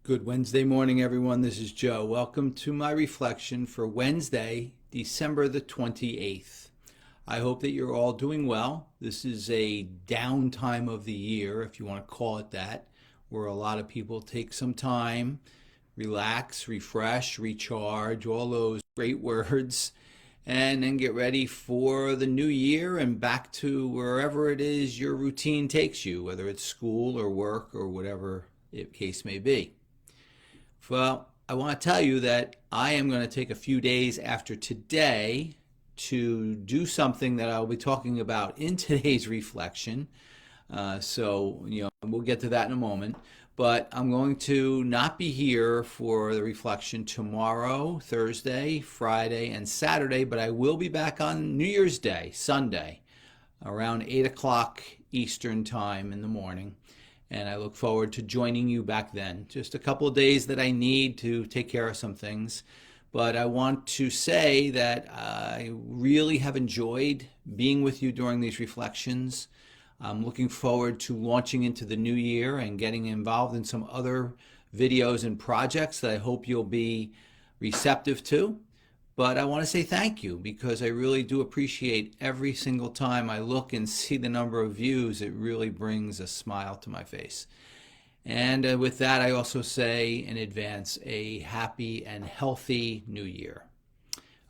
Good Wednesday morning, everyone. This is Joe. Welcome to my reflection for Wednesday, December the 28th. I hope that you're all doing well. This is a downtime of the year, if you want to call it that, where a lot of people take some time, relax, refresh, recharge, all those great words, and then get ready for the new year and back to wherever it is your routine takes you, whether it's school or work or whatever the case may be. Well, I want to tell you that I am going to take a few days after today to do something that I'll be talking about in today's reflection. We'll get to that in a moment. But I'm going to not be here for the reflection tomorrow, Thursday, Friday, and Saturday, but I will be back on New Year's Day, Sunday, around 8 o'clock Eastern time in the morning. And I look forward to joining you back then. Just a couple of days that I need to take care of some things. But I want to say that I really have enjoyed being with you during these reflections. I'm looking forward to launching into the new year and getting involved in some other videos and projects that I hope you'll be receptive to. But I want to say thank you because I really do appreciate every single time I look and see the number of views. It really brings a smile to my face. And with that, I also say in advance a happy and healthy new year.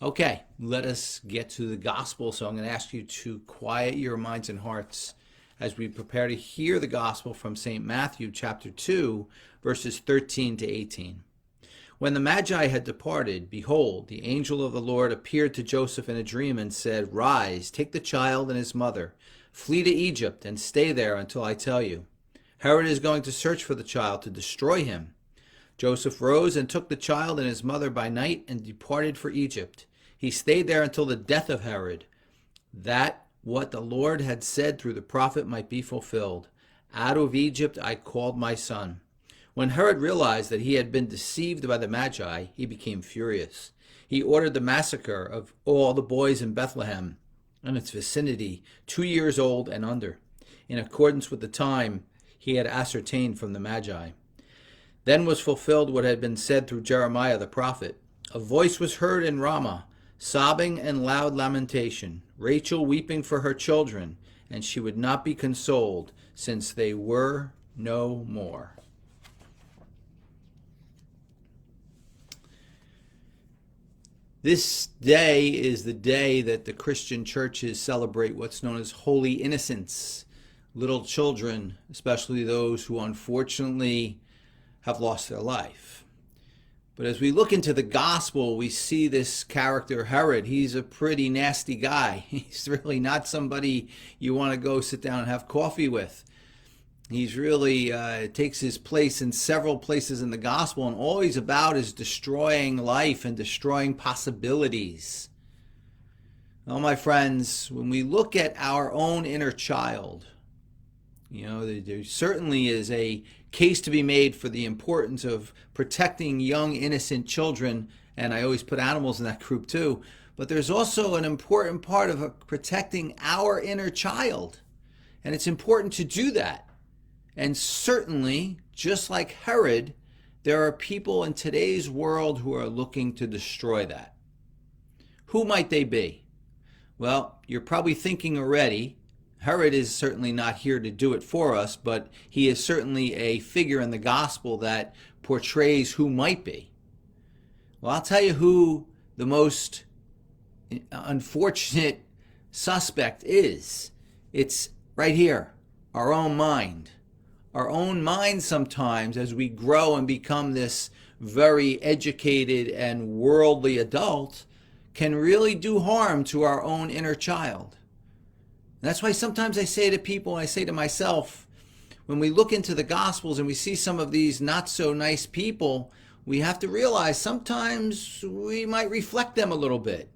Okay, let us get to the gospel. So I'm going to ask you to quiet your minds and hearts as we prepare to hear the gospel from St. Matthew chapter 2, verses 13 to 18. When the Magi had departed, behold, the angel of the Lord appeared to Joseph in a dream and said, "Rise, take the child and his mother, flee to Egypt, and stay there until I tell you. Herod is going to search for the child to destroy him." Joseph rose and took the child and his mother by night and departed for Egypt. He stayed there until the death of Herod, that what the Lord had said through the prophet might be fulfilled. "Out of Egypt I called my son." When Herod realized that he had been deceived by the Magi, he became furious. He ordered the massacre of all the boys in Bethlehem and its vicinity, 2 years old and under, in accordance with the time he had ascertained from the Magi. Then was fulfilled what had been said through Jeremiah the prophet. A voice was heard in Ramah, sobbing and loud lamentation, Rachel weeping for her children, and she would not be consoled, since they were no more. This day is the day that the Christian churches celebrate what's known as Holy Innocents, little children, especially those who unfortunately have lost their life. But as we look into the gospel, we see this character, Herod. He's a pretty nasty guy. He's really not somebody you want to go sit down and have coffee with. He's really takes his place in several places in the gospel, and all he's about is destroying life and destroying possibilities. Well, my friends, when we look at our own inner child, there certainly is a case to be made for the importance of protecting young, innocent children, and I always put animals in that group too, but there's also an important part of protecting our inner child, and it's important to do that. And certainly, just like Herod, there are people in today's world who are looking to destroy that. Who might they be? Well, you're probably thinking already, Herod is certainly not here to do it for us, but he is certainly a figure in the gospel that portrays who might be. Well, I'll tell you who the most unfortunate suspect is. It's right here, our own mind. Our own mind sometimes, as we grow and become this very educated and worldly adult, can really do harm to our own inner child. And that's why sometimes I say to people, I say to myself, when we look into the Gospels and we see some of these not so nice people, we have to realize sometimes we might reflect them a little bit.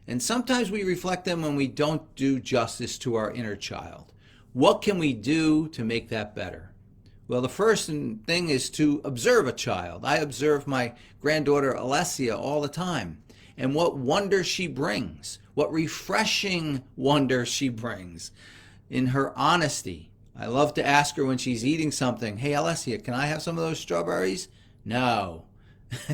And sometimes we reflect them when we don't do justice to our inner child. What can we do to make that better? Well, the first thing is to observe a child. I observe my granddaughter Alessia all the time, and what wonder she brings, what refreshing wonder she brings in her honesty. I love to ask her when she's eating something, "Hey, Alessia, can I have some of those strawberries?" No.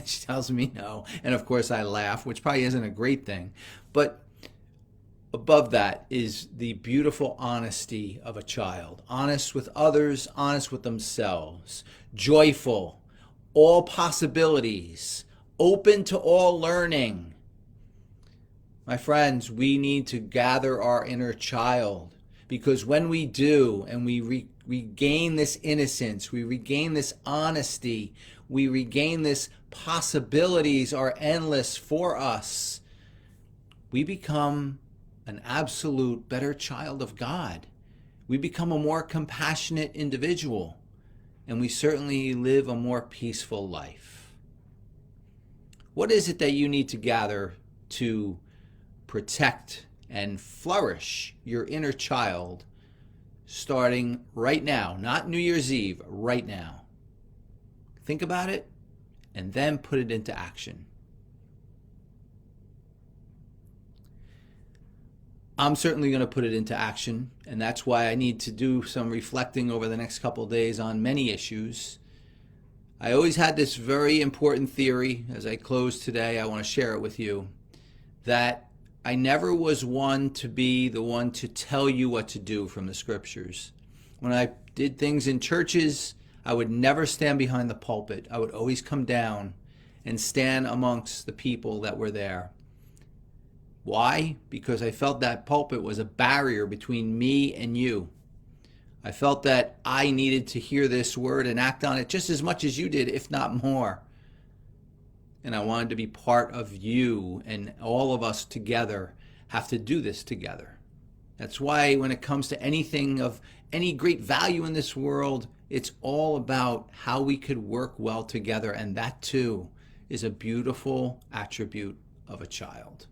She tells me no. And of course I laugh, which probably isn't a great thing. But above that is the beautiful honesty of a child. Honest with others, honest with themselves, joyful, all possibilities, open to all learning. My friends, we need to gather our inner child, because when we do and we regain this innocence, we regain this honesty, we regain this possibilities are endless for us, we become an absolute better child of God. We become a more compassionate individual, and we certainly live a more peaceful life. What is it that you need to gather to protect and flourish your inner child starting right now? Not New Year's Eve, right now. Think about it and then put it into action. I'm certainly going to put it into action, and that's why I need to do some reflecting over the next couple of days on many issues. I always had this very important theory. As I close today, I want to share it with you, that I never was one to be the one to tell you what to do from the scriptures. When I did things in churches, I would never stand behind the pulpit. I would always come down and stand amongst the people that were there. Why? Because I felt that pulpit was a barrier between me and you. I felt that I needed to hear this word and act on it just as much as you did, if not more. And I wanted to be part of you, and all of us together have to do this together. That's why when it comes to anything of any great value in this world, it's all about how we could work well together, and that too is a beautiful attribute of a child.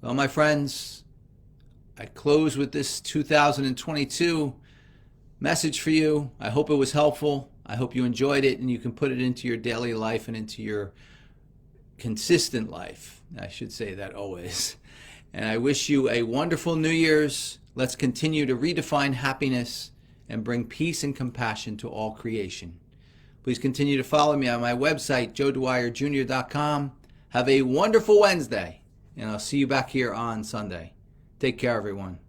Well, my friends, I close with this 2022 message for you. I hope it was helpful. I hope you enjoyed it and you can put it into your daily life and into your consistent life. I should say that always. And I wish you a wonderful New Year's. Let's continue to redefine happiness and bring peace and compassion to all creation. Please continue to follow me on my website, joedwyerjr.com. Have a wonderful Wednesday, and I'll see you back here on Sunday. Take care, everyone.